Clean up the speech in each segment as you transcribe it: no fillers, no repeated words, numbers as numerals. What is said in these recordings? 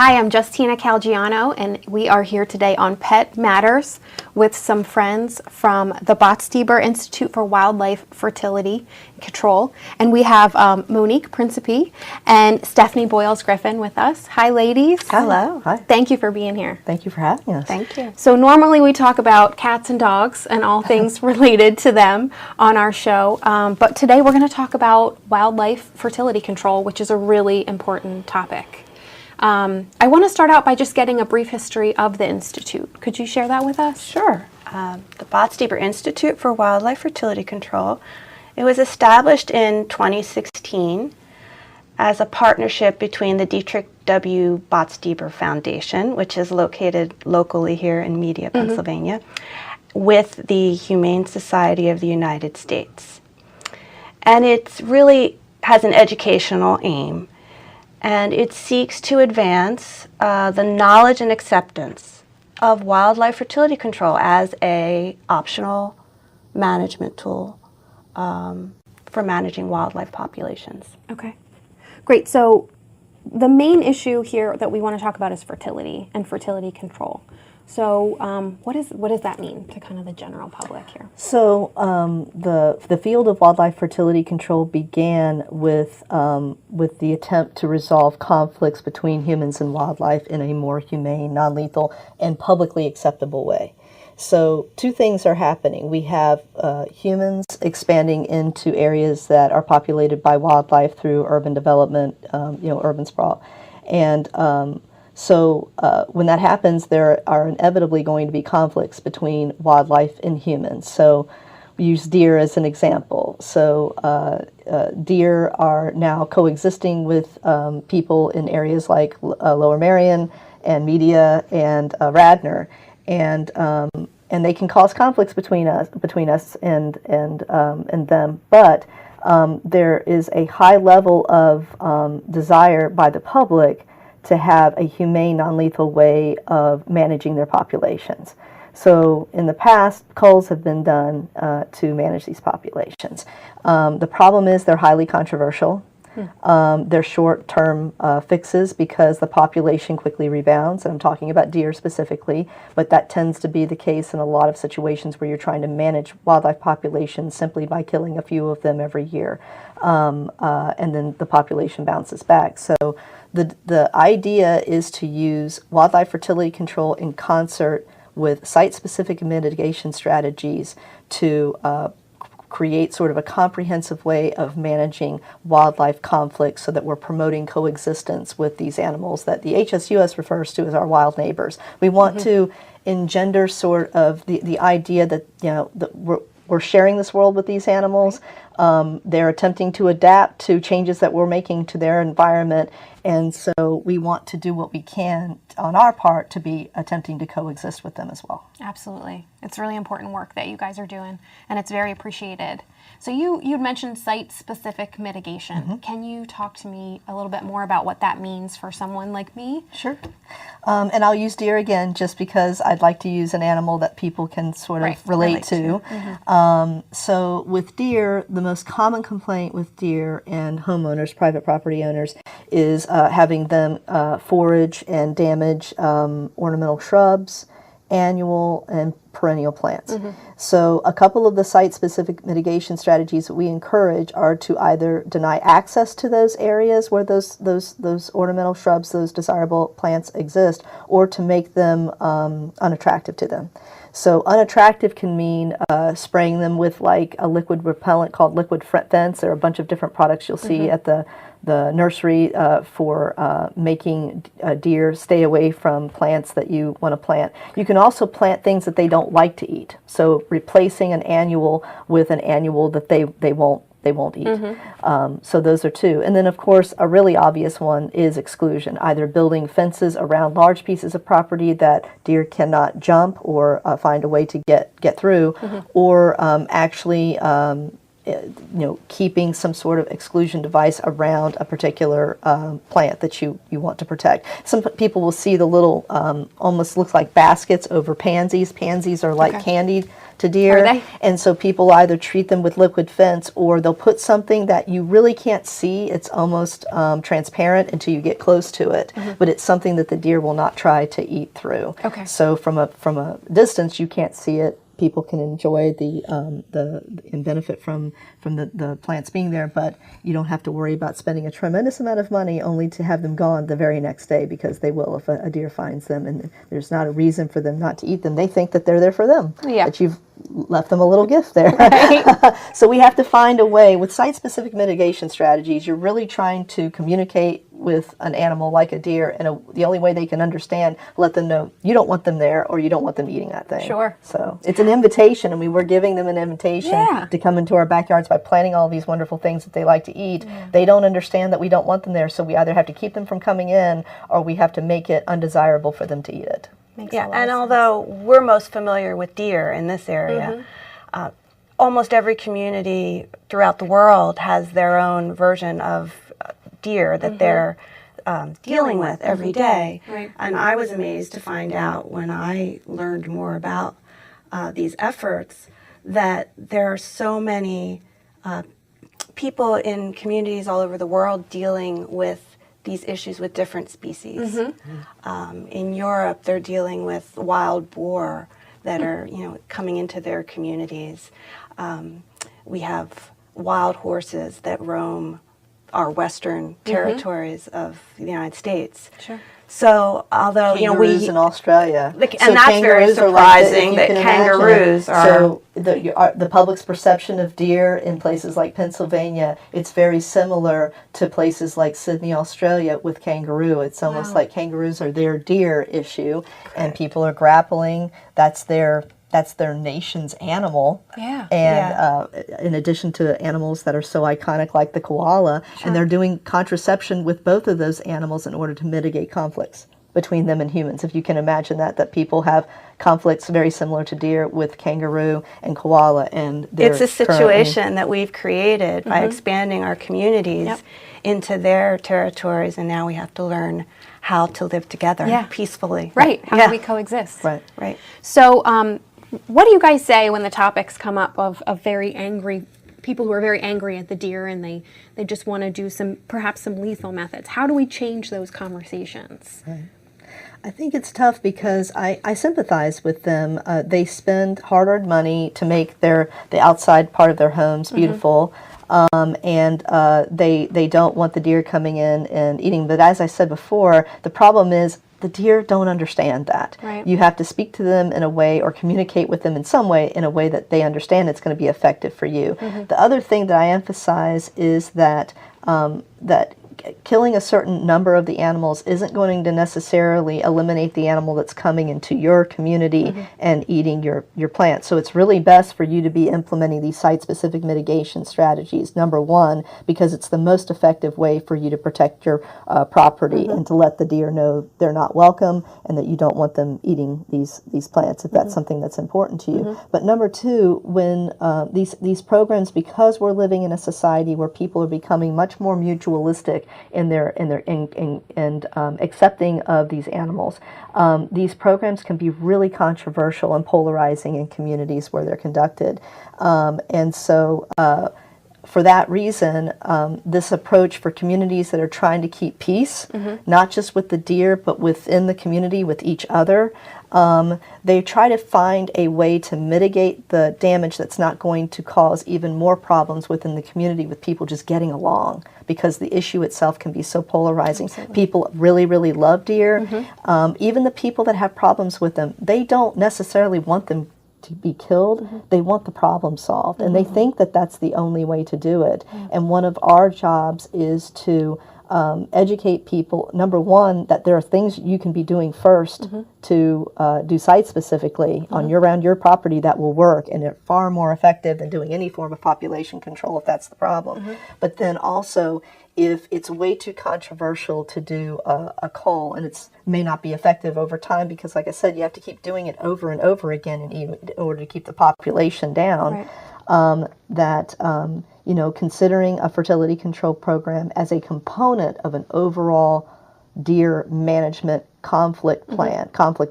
Hi, I'm Justina Calgiano, and we are here today on Pet Matters with some friends from the Botstiber Institute for Wildlife Fertility and Control. And we have Monique Principi and Stephanie Boyles-Griffin with us. Hi, ladies. Hello. Hi. Thank you for being here. Thank you for having us. Thank you. So normally we talk about cats and dogs and all things related to them on our show, but today we're going to talk about wildlife fertility control, which is a really important topic. I want to start out by just getting a brief history of the Institute. Could you share that with us? Sure. The Botstiber Institute for Wildlife Fertility Control, it was established in 2016 as a partnership between the Dietrich W. Botstiber Foundation, which is located locally here in Media, Pennsylvania, with the Humane Society of the United States. And it really has an educational aim. And it seeks to advance the knowledge and acceptance of wildlife fertility control as a optional management tool for managing wildlife populations. Okay, great. So the main issue here that we want to talk about is fertility and fertility control. So what does that mean to kind of the general public here? So the field of wildlife fertility control began with the attempt to resolve conflicts between humans and wildlife in a more humane, non-lethal, and publicly acceptable way. So two things are happening. We have humans expanding into areas that are populated by wildlife through urban development, urban sprawl, and So when that happens, there are inevitably going to be conflicts between wildlife and humans. So we use deer as an example. So deer are now coexisting with people in areas like Lower Merion and Media and Radnor, and they can cause conflicts between us and them. But there is a high level of desire by the public to have a humane, non-lethal way of managing their populations. So in the past, culls have been done to manage these populations. The problem is they're highly controversial. They're short-term fixes because the population quickly rebounds, and I'm talking about deer specifically, but that tends to be the case in a lot of situations where you're trying to manage wildlife populations simply by killing a few of them every year, and then the population bounces back. So the idea is to use wildlife fertility control in concert with site-specific mitigation strategies to create sort of a comprehensive way of managing wildlife conflicts so that we're promoting coexistence with these animals that the HSUS refers to as our wild neighbors. We want to engender sort of the idea that, that we're sharing this world with these animals. They're attempting to adapt to changes that we're making to their environment, and so we want to do what we can on our part to be attempting to coexist with them as well. Absolutely. It's really important work that you guys are doing, and it's very appreciated. So you'd mentioned site-specific mitigation. Can you talk to me a little bit more about what that means for someone like me? Sure. And I'll use deer again just because I'd like to use an animal that people can sort of relate to. So with deer, the most common complaint with deer and homeowners, private property owners, is having them forage and damage ornamental shrubs, annual and perennial plants. So a couple of the site-specific mitigation strategies that we encourage are to either deny access to those areas where those ornamental shrubs, those desirable plants exist, or to make them unattractive to them. So unattractive can mean spraying them with like a liquid repellent called liquid fence. There are a bunch of different products you'll see at the nursery for making deer stay away from plants that you want to plant. You can also plant things that they don't like to eat. So replacing an annual with an annual that they won't eat. So those are two. And then of course a really obvious one is exclusion, either building fences around large pieces of property that deer cannot jump or find a way to get through, or actually keeping some sort of exclusion device around a particular plant that you want to protect. Some people will see the little, almost looks like baskets over pansies. Pansies are like candied to deer. Are they? And so people either treat them with liquid fence, or they'll put something that you really can't see. It's almost transparent until you get close to it, but it's something that the deer will not try to eat through. Okay. So from a distance, you can't see it. People can enjoy and benefit from the plants being there, but you don't have to worry about spending a tremendous amount of money only to have them gone the very next day, because they will if a deer finds them, and there's not a reason for them not to eat them. They think that they're there for them, that you've left them a little gift there. Right. So we have to find a way. With site-specific mitigation strategies, you're really trying to communicate with an animal like a deer, and the only way they can understand, let them know you don't want them there, or you don't want them eating that thing. Sure. So it's an invitation, and we're giving them an invitation to come into our backyards by planting all these wonderful things that they like to eat. They don't understand that we don't want them there, so we either have to keep them from coming in, or we have to make it undesirable for them to eat it. And although we're most familiar with deer in this area, almost every community throughout the world has their own version of deer that they're dealing with every day. Right. And I was amazed to find out when I learned more about these efforts that there are so many people in communities all over the world dealing with these issues with different species. In Europe, they're dealing with wild boar that are, coming into their communities. We have wild horses that roam our western territories of the United States. Sure. So, although kangaroos in Australia, and that's very surprising that kangaroos are. So the public's perception of deer in places like Pennsylvania, it's very similar to places like Sydney, Australia, with kangaroo. It's almost like kangaroos are their deer issue, and people are grappling. That's their nation's animal. And in addition to animals that are so iconic like the koala, and they're doing contraception with both of those animals in order to mitigate conflicts between them and humans. If you can imagine that people have conflicts very similar to deer with kangaroo and koala, and it's a situation that we've created by expanding our communities into their territories, and now we have to learn how to live together peacefully. Right. How do we coexist? Right. So, what do you guys say when the topics come up of very angry people who are very angry at the deer, and they just want to do perhaps some lethal methods? How do we change those conversations? Right. I think it's tough because I sympathize with them. They spend hard-earned money to make the outside part of their homes beautiful. And they don't want the deer coming in and eating. But as I said before, the problem is the deer don't understand that. Right. You have to speak to them in a way, or communicate with them in some way, in a way that they understand it's going to be effective for you. The other thing that I emphasize is that killing a certain number of the animals isn't going to necessarily eliminate the animal that's coming into your community and eating your plants. So it's really best for you to be implementing these site-specific mitigation strategies, number one, because it's the most effective way for you to protect your property and to let the deer know they're not welcome and that you don't want them eating these plants if that's something that's important to you. But number two, when these programs, because we're living in a society where people are becoming much more mutualistic in their accepting of these animals. These programs can be really controversial and polarizing in communities where they're conducted. And so for that reason, this approach for communities that are trying to keep peace, not just with the deer, but within the community, with each other, they try to find a way to mitigate the damage that's not going to cause even more problems within the community with people just getting along, because the issue itself can be so polarizing. Absolutely. People really, really love deer. Even the people that have problems with them, they don't necessarily want them to be killed. They want the problem solved, and they think that that's the only way to do it. And one of our jobs is to educate people, number one, that there are things you can be doing first to do site-specifically around your property that will work, and they're far more effective than doing any form of population control if that's the problem. But then also, if it's way too controversial to do a cull, and it may not be effective over time, because like I said, you have to keep doing it over and over again in order to keep the population down. considering a fertility control program as a component of an overall deer management conflict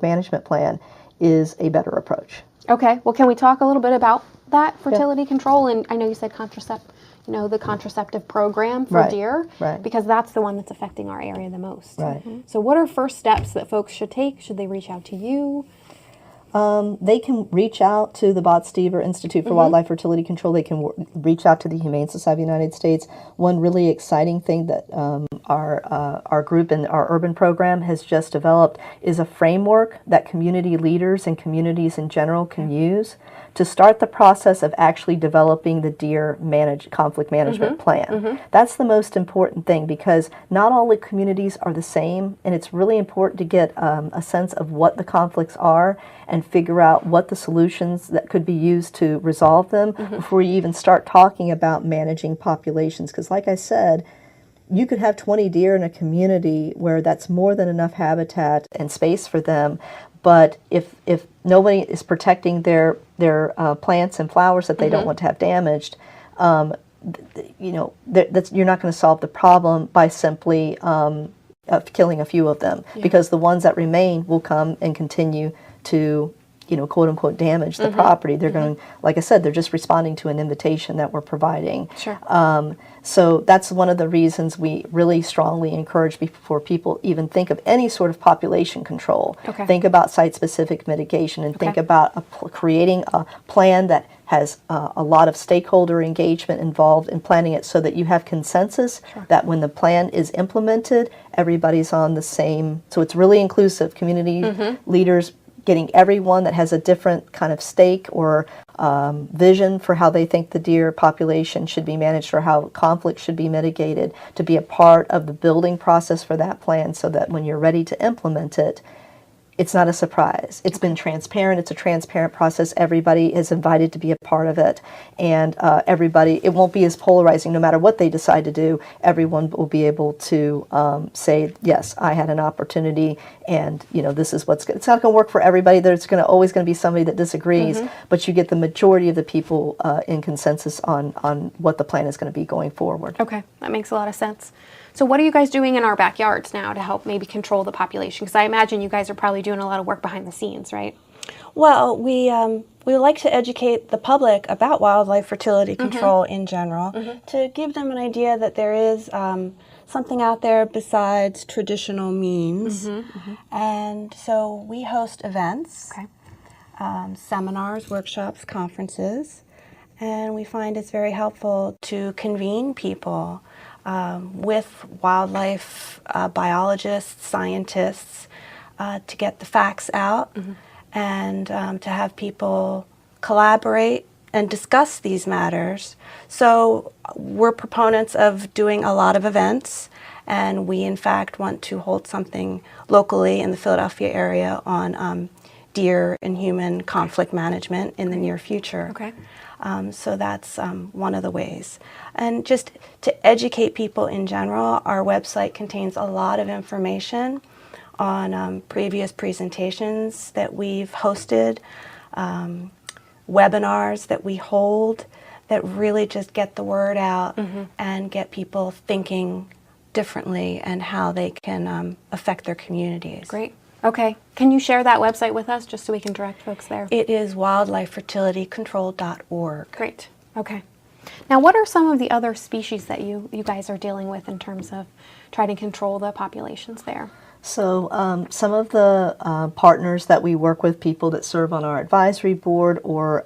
management plan is a better approach. Okay. Well, can we talk a little bit about that fertility control? And I know you said the contraceptive program for deer, because that's the one that's affecting our area the most. Right. So what are first steps that folks should take? Should they reach out to you? They can reach out to the Botstiber Institute for Wildlife Fertility Control. They can reach out to the Humane Society of the United States. One really exciting thing that our group and our urban program has just developed is a framework that community leaders and communities in general can use to start the process of actually developing the deer conflict management plan. That's the most important thing, because not all the communities are the same, and it's really important to get a sense of what the conflicts are and figure out what the solutions that could be used to resolve them before you even start talking about managing populations. Because like I said, you could have 20 deer in a community where that's more than enough habitat and space for them, but if nobody is protecting their plants and flowers that they don't want to have damaged, you're not going to solve the problem by simply killing a few of them, because the ones that remain will come and continue to quote unquote damage the property. They're going, like I said, they're just responding to an invitation that we're providing. Sure. So that's one of the reasons we really strongly encourage before people even think of any sort of population control. Okay. Think about site-specific mitigation, and think about creating a plan that has a lot of stakeholder engagement involved in planning it, so that you have consensus that when the plan is implemented, everybody's on the same. So it's really inclusive. Community leaders getting everyone that has a different kind of stake or vision for how they think the deer population should be managed or how conflict should be mitigated to be a part of the building process for that plan, so that when you're ready to implement it, it's not a surprise. It's been transparent. It's a transparent process. Everybody is invited to be a part of it. And it won't be as polarizing. No matter what they decide to do, everyone will be able to say, yes, I had an opportunity, and this is what's good. It's not going to work for everybody. There's always going to be somebody that disagrees, but you get the majority of the people in consensus on what the plan is going to be going forward. Okay, that makes a lot of sense. So what are you guys doing in our backyards now to help maybe control the population? Because I imagine you guys are probably doing a lot of work behind the scenes, right? Well, we like to educate the public about wildlife fertility control in general, to give them an idea that there is something out there besides traditional means. And so we host events, seminars, workshops, conferences, and we find it's very helpful to convene people with wildlife biologists, scientists, to get the facts out and to have people collaborate and discuss these matters. So we're proponents of doing a lot of events, and we in fact want to hold something locally in the Philadelphia area on deer and human conflict management in the near future. Okay. So that's one of the ways. And just to educate people in general, our website contains a lot of information on previous presentations that we've hosted, webinars that we hold, that really just get the word out and get people thinking differently and how they can affect their communities. Great. Okay. Can you share that website with us just so we can direct folks there? It is wildlifefertilitycontrol.org. Great. Okay. Now, what are some of the other species that you guys are dealing with in terms of trying to control the populations there? So some of the partners that we work with, people that serve on our advisory board or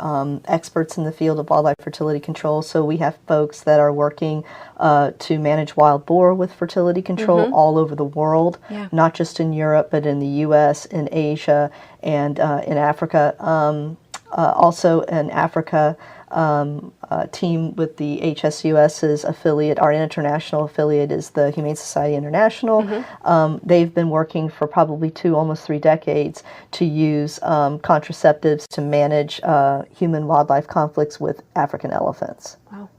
experts in the field of wildlife fertility control. So we have folks that are working to manage wild boar with fertility control all over the world, not just in Europe, but in the U.S., in Asia, and in Africa. Also in Africa, a team with the HSUS's affiliate, our international affiliate is the Humane Society International. They've been working for probably almost 3 decades to use contraceptives to manage human-wildlife conflicts with African elephants. Wow.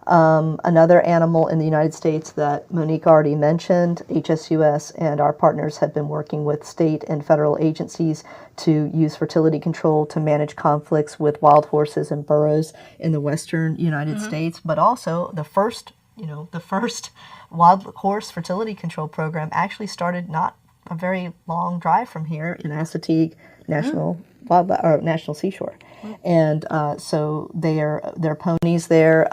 Another animal in the United States that Monique already mentioned, HSUS and our partners have been working with state and federal agencies to use fertility control to manage conflicts with wild horses and burros in the western United States, but also the first wild horse fertility control program actually started not a very long drive from here in Assateague National National Seashore. And so they're ponies there.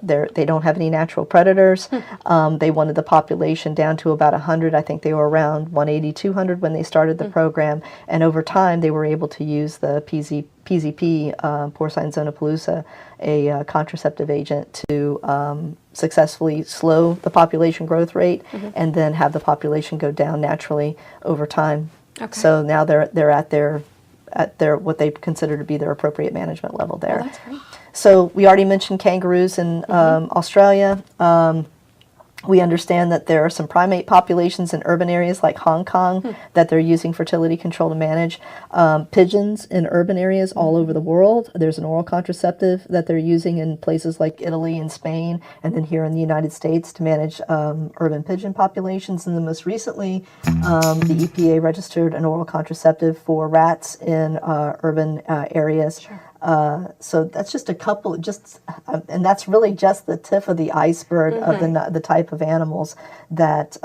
They don't have any natural predators. They wanted the population down to about 100. I think they were around 180, 200 when they started the program. And over time, they were able to use the PZP, porcine zonapalooza, a contraceptive agent, to successfully slow the population growth rate and then have the population go down naturally over time. Okay. So now they're at their what they consider to be their appropriate management level there. Oh, that's great. So we already mentioned kangaroos in Australia. We understand that there are some primate populations in urban areas like Hong Kong that they're using fertility control to manage. Pigeons in urban areas all over the world. There's an oral contraceptive that they're using in places like Italy and Spain, and then here in the United States to manage urban pigeon populations. And then most recently, the EPA registered an oral contraceptive for rats in urban areas. Sure. So that's just a couple, and that's really just the tip of the iceberg of the type of animals that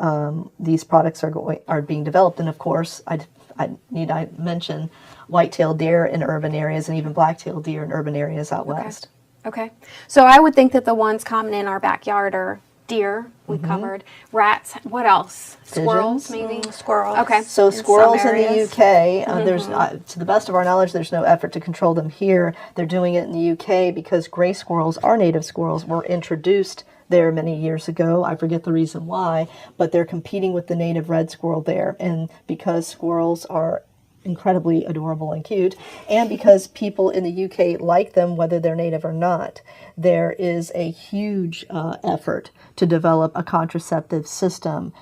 these products are being developed. And of course, I mention white-tailed deer in urban areas and even black-tailed deer in urban areas out west. Okay. So I would think that the ones common in our backyard are deer, we've covered, rats, what else? Squirrels, maybe? Squirrels. Okay. So squirrels in the areas. UK, there's to the best of our knowledge, there's no effort to control them here. They're doing it in the UK because gray squirrels, our native squirrels, were introduced there many years ago. I forget the reason why, but they're competing with the native red squirrel there. And because squirrels are incredibly adorable and cute, and because people in the UK like them whether they're native or not, there is a huge effort to develop a contraceptive system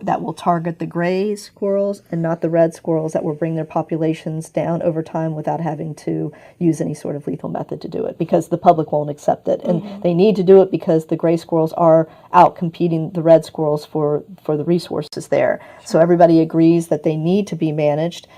that will target the gray squirrels and not the red squirrels, that will bring their populations down over time without having to use any sort of lethal method to do it, because the public won't accept it. And they need to do it because the gray squirrels are out competing the red squirrels for the resources there. Sure. So everybody agrees that they need to be managed.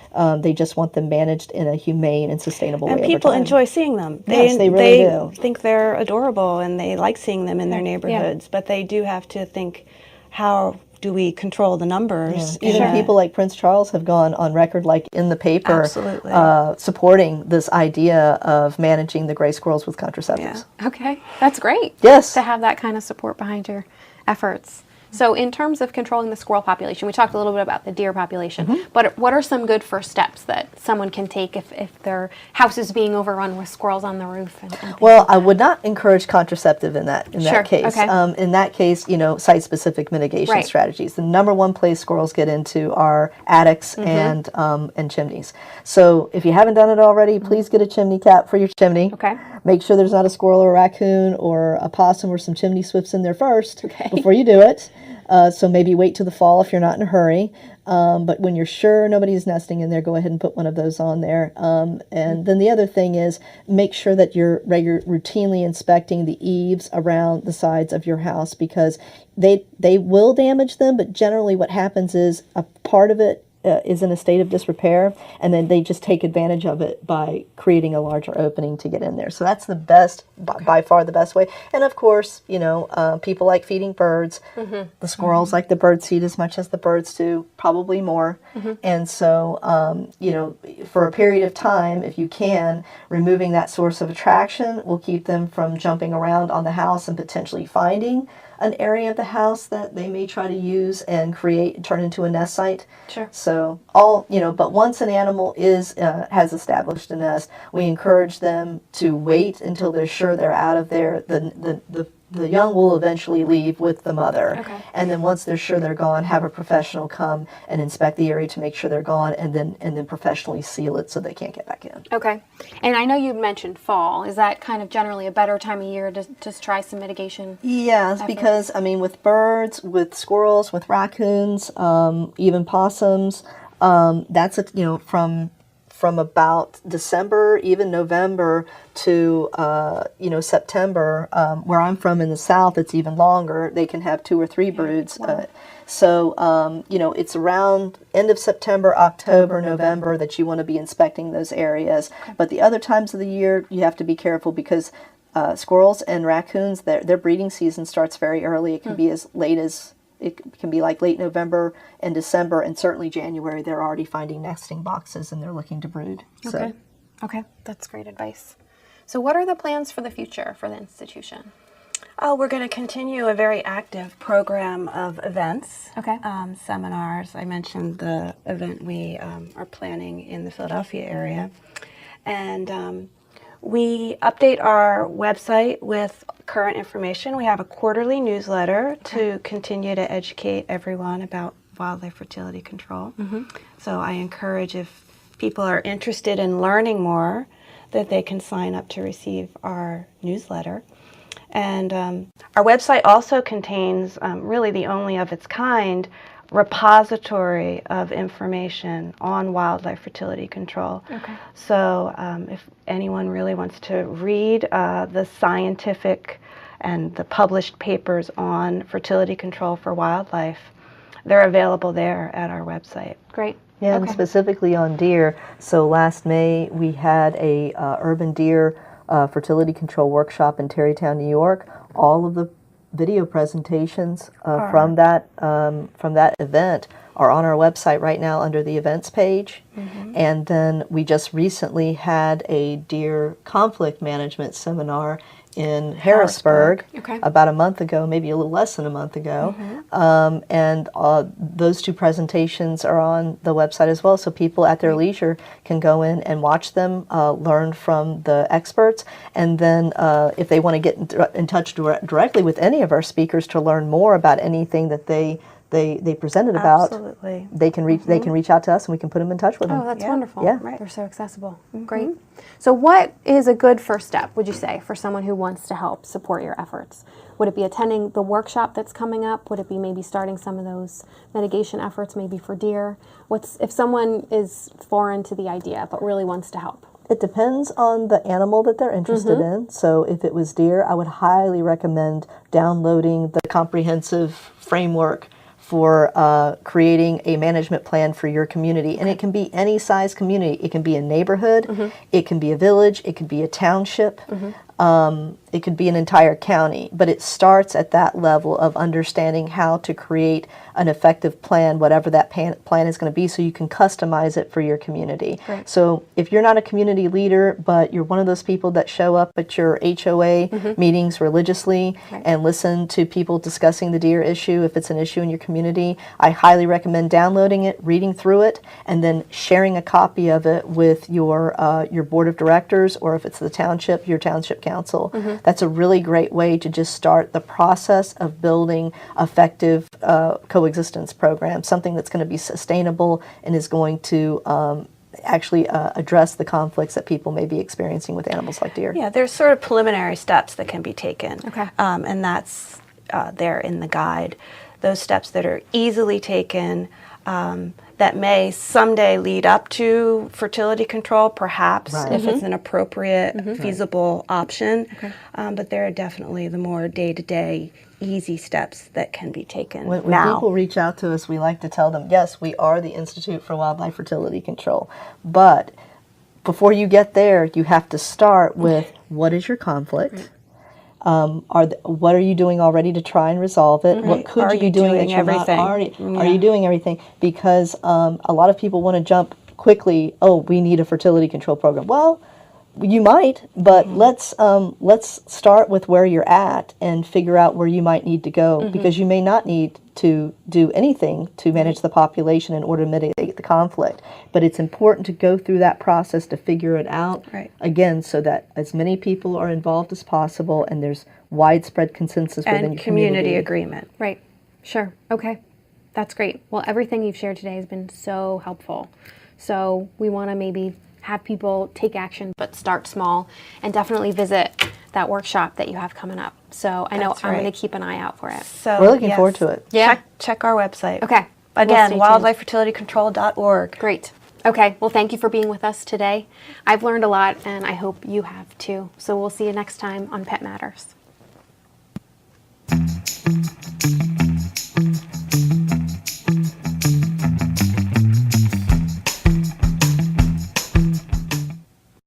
They just want them managed in a humane and sustainable way. And people over time. enjoy seeing them. Yes, they really do. They think they're adorable and they like seeing them in their neighborhoods, but they do have to think, how do we control the numbers? Yeah. Even people like Prince Charles have gone on record, like in the paper, Absolutely. Supporting this idea of managing the gray squirrels with contraceptives. Yeah. Okay, that's great. Yes. To have that kind of support behind your efforts. So in terms of controlling the squirrel population, we talked a little bit about the deer population, but what are some good first steps that someone can take if their house is being overrun with squirrels on the roof? And well, I would not encourage contraceptive in that case. Okay. In that case, site-specific mitigation strategies. The number one place squirrels get into are attics and chimneys. So if you haven't done it already, please get a chimney cap for your chimney. Okay. Make sure there's not a squirrel or a raccoon or a possum or some chimney swifts in there first before you do it. So maybe wait till the fall if you're not in a hurry. But when you're sure nobody's nesting in there, go ahead and put one of those on there. And then the other thing is make sure that you're routinely inspecting the eaves around the sides of your house, because they will damage them, but generally what happens is a part of it is in a state of disrepair, and then they just take advantage of it by creating a larger opening to get in there. So that's the best, by far the best way. And of course, people like feeding birds. The squirrels like the bird seed as much as the birds do, probably more. And so, for a period of time, if you can, removing that source of attraction will keep them from jumping around on the house and potentially finding an area of the house that they may try to use and turn into a nest site. Sure. So but once an animal has established a nest, we encourage them to wait until they're sure they're out of there. The young will eventually leave with the mother. Okay. And then once they're sure they're gone, have a professional come and inspect the area to make sure they're gone, and then professionally seal it so they can't get back in. Okay. And I know you mentioned fall. Is that kind of generally a better time of year to just try some mitigation? Yes, because, with birds, with squirrels, with raccoons, even possums, that's from from about December, even November to September. Where I'm from in the South, it's even longer. They can have 2 or 3 broods. Wow. It's around end of September, October, November that you want to be inspecting those areas. Okay. But the other times of the year, you have to be careful because squirrels and raccoons, their breeding season starts very early. It can be as late as, it can be like late November and December, and certainly January. They're already finding nesting boxes and they're looking to brood. Okay. Okay, that's great advice. So what are the plans for the future for the institution? Oh, we're going to continue a very active program of events, Okay. Seminars. I mentioned the event we are planning in the Philadelphia area. And we update our website with current information. We have a quarterly newsletter to continue to educate everyone about wildlife fertility control. So I encourage, if people are interested in learning more, that they can sign up to receive our newsletter. And our website also contains really the only of its kind repository of information on wildlife fertility control. Okay. So if anyone really wants to read the scientific and the published papers on fertility control for wildlife, they're available there at our website. Great. Yeah, and specifically on deer. So last May we had a urban deer fertility control workshop in Tarrytown, New York. All of the video presentations from that event are on our website right now under the events page. And then we just recently had a deer conflict management seminar in Harrisburg Okay. about a month ago, maybe a little less than a month ago. And those 2 presentations are on the website as well, so people at their leisure can go in and watch them, learn from the experts, and then if they want to get in touch directly with any of our speakers to learn more about anything that they presented about, Absolutely. they can reach out to us and we can put them in touch with them. Oh, that's Yeah. wonderful. Yeah. Right. They're so accessible. Great. So what is a good first step, would you say, for someone who wants to help support your efforts? Would it be attending the workshop that's coming up? Would it be maybe starting some of those mitigation efforts maybe for deer? If someone is foreign to the idea but really wants to help? It depends on the animal that they're interested in. So if it was deer, I would highly recommend downloading the comprehensive framework for creating a management plan for your community. And it can be any size community. It can be a neighborhood, it can be a village, it could be a township, it could be an entire county. But it starts at that level of understanding how to create an effective plan, whatever that plan is going to be, so you can customize it for your community. Right. So if you're not a community leader, but you're one of those people that show up at your HOA meetings religiously and listen to people discussing the deer issue, if it's an issue in your community, I highly recommend downloading it, reading through it, and then sharing a copy of it with your board of directors, or if it's the township, your township council. That's a really great way to just start the process of building effective coexistence programs, something that's going to be sustainable and is going to actually address the conflicts that people may be experiencing with animals like deer. Yeah, there's sort of preliminary steps that can be taken. Okay. And that's there in the guide. Those steps that are easily taken, that may someday lead up to fertility control, perhaps, Right. if it's an appropriate, feasible option. But there are definitely the more day-to-day easy steps that can be taken When now. people reach out to us, we like to tell them, yes, we are the Institute for Wildlife Fertility Control, but before you get there, you have to start with what is your conflict? What are you doing already to try and resolve it? What could Are you be you doing doing that you're everything? not already? Are you doing everything? Because a lot of people want to jump quickly. Oh, we need a fertility control program. Well, you might, but let's start with where you're at and figure out where you might need to go, because you may not need to do anything to manage the population in order to mitigate the conflict. But it's important to go through that process to figure it out, Right. again, so that as many people are involved as possible and there's widespread consensus within And your community agreement. Right. Sure. Okay. That's great. Well, everything you've shared today has been so helpful. So we want to maybe have people take action, but start small, and definitely visit that workshop that you have coming up. So I know That's I'm right. going to keep an eye out for it. So We're looking yes, forward to it. Yeah. Check our website. Okay. We'll Again, stay tuned. wildlifefertilitycontrol.org. Great. Okay, well, thank you for being with us today. I've learned a lot, and I hope you have too. So we'll see you next time on Pet Matters.